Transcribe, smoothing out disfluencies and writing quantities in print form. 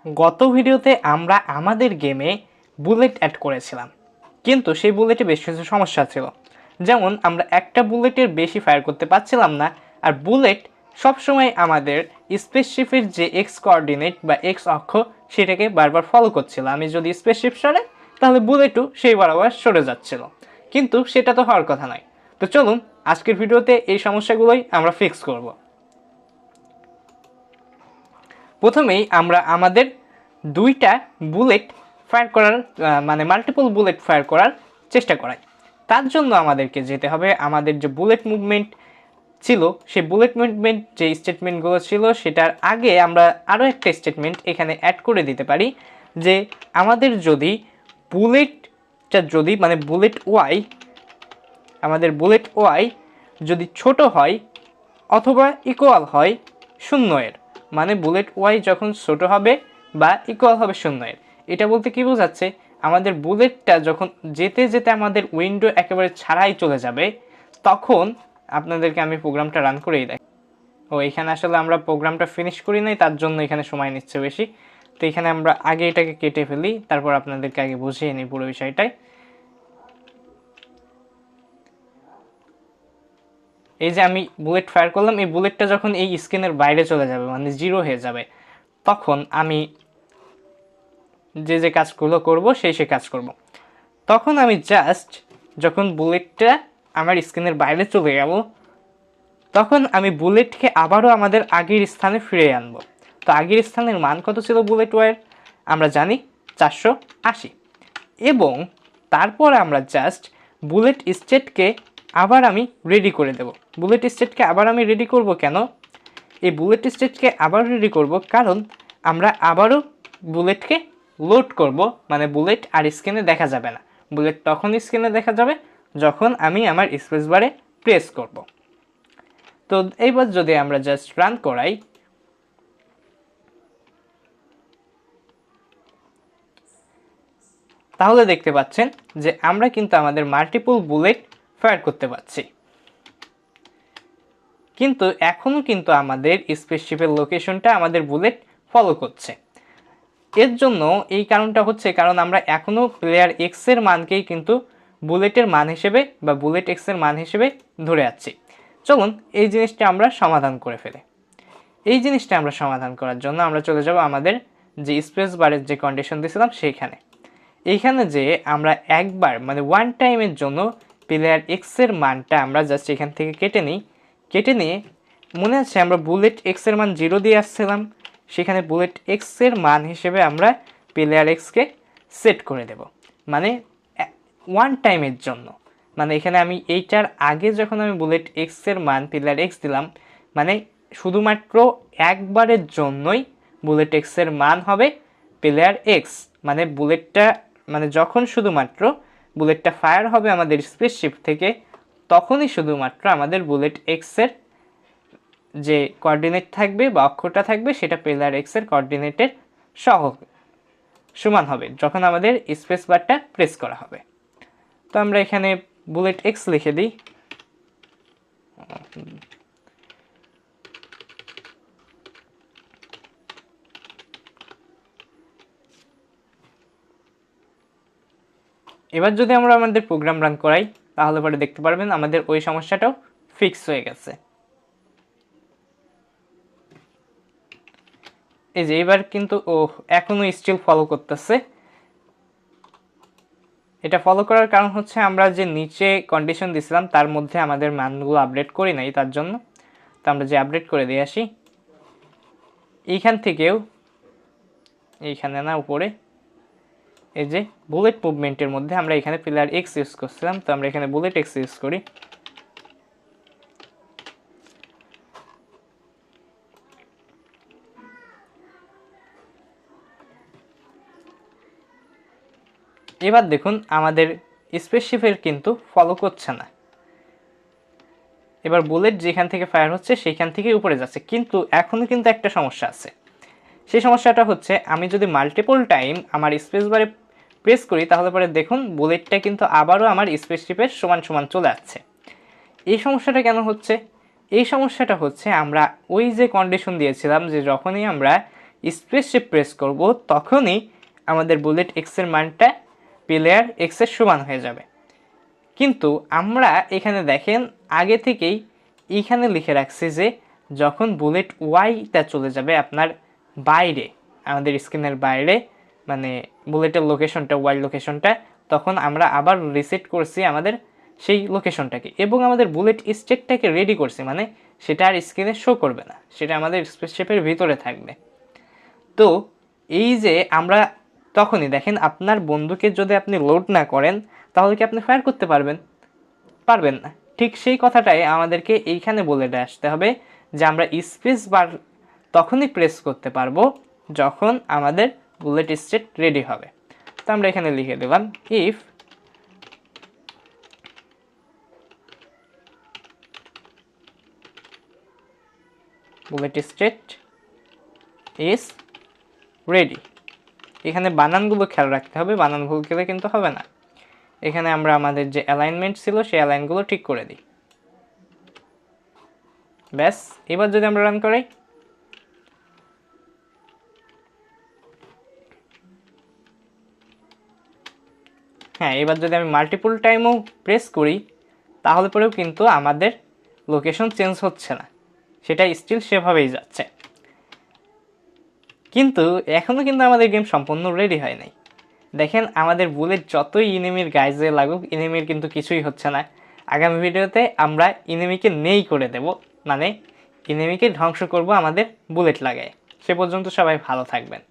গত ভিডিওতে আমরা আমাদের গেমে বুলেট অ্যাড করেছিলাম, কিন্তু সেই বুলেটে বেশ কিছু সমস্যা ছিল। যেমন আমরা একটা বুলেটের বেশি ফায়ার করতে পারছিলাম না, আর বুলেট সবসময় আমাদের স্পেসশিপের যে এক্স কোঅর্ডিনেট বা এক্স অক্ষ সেটাকে বারবার ফলো করছিল। আমি যদি স্পেসশিপ সরে তাহলে বুলেটও সেই বরাবর সরে যাচ্ছিল, কিন্তু সেটা তো হওয়ার কথা নয়। তো চলুন আজকের ভিডিওতে এই সমস্যাগুলোই আমরা ফিক্স করব। প্রথমেই আমরা আমাদের দুইটা বুলেট ফায়ার করার মাল্টিপল বুলেট ফায়ার করার চেষ্টা করাই। তার জন্য আমাদেরকে যেতে হবে আমাদের যে বুলেট মুভমেন্ট ছিল, সেই বুলেট মুভমেন্ট যে স্টেটমেন্টগুলো ছিল সেটার আগে আমরা আরও একটা স্টেটমেন্ট এখানে অ্যাড করে দিতে পারি, যে আমাদের যদি বুলেটটা যদি বুলেট ওয়াই যদি ছোট হয় অথবা ইকুয়াল হয় 0-এর, মানে বুলেট ওয়াই যখন ছোট হবে বা ইকুয়াল হবে 0-এর, এটা বলতে কি বোঝাচ্ছে, আমাদের বুলেটটা যখন যেতে যেতে আমাদের উইন্ডো একেবারে ছাড়াই চলে যাবে, তখন আপনাদেরকে আমি প্রোগ্রামটা রান করেই দেখ। এখানে আসলে আমরা প্রোগ্রামটা ফিনিশ করি নাই, তার জন্য এখানে সময় নিচ্ছে বেশি। তো এখানে আমরা আগে এটাকে কেটে ফেলি, তারপর আপনাদেরকে আগে বুঝিয়ে নিই পুরো বিষয়টাই। এই যে আমি বুলেট ফায়ার করলাম, এই বুলেটটা যখন এই স্ক্রিনের বাইরে চলে যাবে, মানে 0 হয়ে যাবে, তখন আমি যে কাজগুলো করব সেই কাজ করব। তখন আমি জাস্ট যখন বুলেটটা আমার স্ক্রিনের বাইরে চলে গেল, তখন আমি বুলেটকে আবারও আমাদের আগের স্থানে ফিরে আনবো। তো আগের স্থানের মান কত ছিল বুলেট ওয়াইয়ের, আমরা জানি 480। এবং তারপর আমরা জাস্ট বুলেট স্টেটকে আবার আমি রেডি করে দেব। বুলেট স্টেটকে আবার আমি রেডি করব কেন? এই বুলেট স্টেটকে আবার রেডি করব কারণ আমরা আবারও বুলেটকে লোড করব, মানে বুলেট আর স্ক্রিনে দেখা যাবে না। বুলেট তখন স্ক্রিনে দেখা যাবে যখন আমি আমার স্পেস বারে প্রেস করব। তো এইবার যদি আমরা জাস্ট রান করাই, তাহলে দেখতে পাচ্ছেন যে আমরা কিন্তু আমাদের মাল্টিপল বুলেট ফায়ার করতে পারছি, কিন্তু এখনও কিন্তু আমাদের স্পেসশিপের লোকেশনটা আমাদের বুলেট ফলো করছে। এর জন্য এই কারণটা হচ্ছে কারণ আমরা এখনও প্লেয়ার এক্স এর মানকেই কিন্তু বুলেটের মান হিসেবে বা বুলেট এক্স এর মান হিসেবে ধরে আছি। চলুন এই জিনিসটা আমরা সমাধান করে ফেলি। এই জিনিসটা আমরা সমাধান করার জন্য আমরা চলে যাব আমাদের যে স্পেস বারের যে কন্ডিশন দিয়েছিলাম সেইখানে। এইখানে যে আমরা একবার মানে ওয়ান টাইমের জন্য প্লেয়ার এক্স এর মানটা আমরা জাস্ট এখান থেকে কেটে নিয়ে মনে আছে আমরা বুলেট এক্স এর মান 0 দিয়ে আসছিলাম, সেখানে বুলেট এক্স এর মান হিসেবে আমরা প্লেয়ার এক্সকে সেট করে দেব, মানে ওয়ান টাইমের জন্য। মানে এখানে আমি এইটার আগে যখন আমি বুলেট এক্স এর মান প্লেয়ার এক্স দিলাম, মানে শুধুমাত্র একবারের জন্যই বুলেট এক্স এর মান হবে প্লেয়ার এক্স, মানে বুলেটটা যখন শুধুমাত্র বুলেটটা ফায়ার হবে আমাদের স্পেসশিপ থেকে, তখনই শুধুমাত্র আমাদের বুলেট এক্সের যে কোঅর্ডিনেট থাকবে বা অক্ষরটা থাকবে সেটা প্লেয়ার এক্সের কোঅর্ডিনেটের সমান হবে যখন আমাদের স্পেস বারটা প্রেস করা হবে। তো আমরা এখানে বুলেট এক্স লিখে দিই। এবার যদি আমরা আমাদের প্রোগ্রাম রান করাই, তাহলে পরে দেখতে পারবেন আমাদের ওই সমস্যাটাও ফিক্স হয়ে গেছে। এই যে এবার কিন্তু এখনো স্টিল ফলো করতেছে। এটা ফলো করার কারণ হচ্ছে আমরা যে নিচে কন্ডিশন দিছিলাম তার মধ্যে আমাদের মানগুলো আপডেট করি নাই, তার জন্য। তো আমরা যে আপডেট করে দিয়ে আসি, এইখান থেকেও, এইখানে না উপরে, এই যে বুলেট মুভমেন্টের মধ্যে আমরা এখানে প্লেয়ার এক্স ইউজ করছিলাম, তো আমরা এখানে বুলেট এক্স ইউজ করি। এবার দেখুন আমাদের স্পেসশিপের কিন্তু ফলো করছে না। এবার বুলেট যেখান থেকে ফায়ার হচ্ছে সেইখান থেকে উপরে যাচ্ছে, কিন্তু এখনও কিন্তু একটা সমস্যা আছে। সেই সমস্যাটা হচ্ছে আমি যদি মাল্টিপল টাইম আমার স্পেস বারে প্রেস করি, তাহলে পরে দেখুন বুলেটটা কিন্তু আবারও আমার স্পেসশিপের সমান সমান চলে যাচ্ছে। এই সমস্যাটা কেন হচ্ছে? এই সমস্যাটা হচ্ছে আমরা ওই যে কন্ডিশন দিয়েছিলাম যে যখনই আমরা স্পেস শিফট প্রেস করব তখনই আমাদের বুলেট এক্সের মানটা প্লেয়ার এক্সের সমান হয়ে যাবে। কিন্তু আমরা এখানে দেখেন আগে থেকেই এইখানে লিখে রাখছি যে যখন বুলেট ওয়াইটা চলে যাবে আপনার বাইরে, আমাদের স্ক্রিনের বাইরে, মানে বুলেটের লোকেশনটা ওয়াই লোকেশনটা, তখন আমরা আবার রিসেট করছি আমাদের সেই লোকেশনটাকে এবং আমাদের বুলেট স্টেটটাকে রেডি করছি, মানে সেটা আর স্ক্রিনে শো করবে না, সেটা আমাদের স্পেসশিপের ভিতরে থাকবে। তো এই যে আমরা তখনই দেখেন আপনার বন্ধুকে যদি আপনি লোড না করেন তাহলে কি আপনি ফায়ার করতে পারবেন? পারবেন না। ঠিক সেই কথাটাই আমাদেরকে এইখানে বলে আসতে হবে যে আমরা স্পেস বার তখনই প্রেস করতে পারবো যখন আমাদের বুলেট স্টেট রেডি হবে। তো আমরা এখানে লিখে দিলাম if bullet state is ready. এখানে বানানগুলো খেয়াল রাখতে হবে, বানান ভুল গেলে কিন্তু হবে না। এখানে আমরা আমাদের যে অ্যালাইনমেন্ট ছিল সেই অ্যালাইনগুলো ঠিক করে দিই। ব্যাস, এবার যদি আমরা রান করি, হ্যাঁ এবার যদি আমি মাল্টিপল টাইমও প্রেস করি তাহলে পরেও কিন্তু আমাদের লোকেশন চেঞ্জ হচ্ছে না, সেটা স্টিল সেভাবেই যাচ্ছে। কিন্তু এখনও কিন্তু আমাদের গেম সম্পূর্ণ রেডি হয় নাই। দেখেন আমাদের বুলেট যতই ইনিমির গাইজে লাগুক, ইনিমির কিন্তু কিছুই হচ্ছে না। আগামী ভিডিওতে আমরা ইনিমিকে নেই করে দেব, মানে ইনিমিকে ধ্বংস করব আমাদের বুলেট লাগায়। সে পর্যন্ত সবাই ভালো থাকবেন।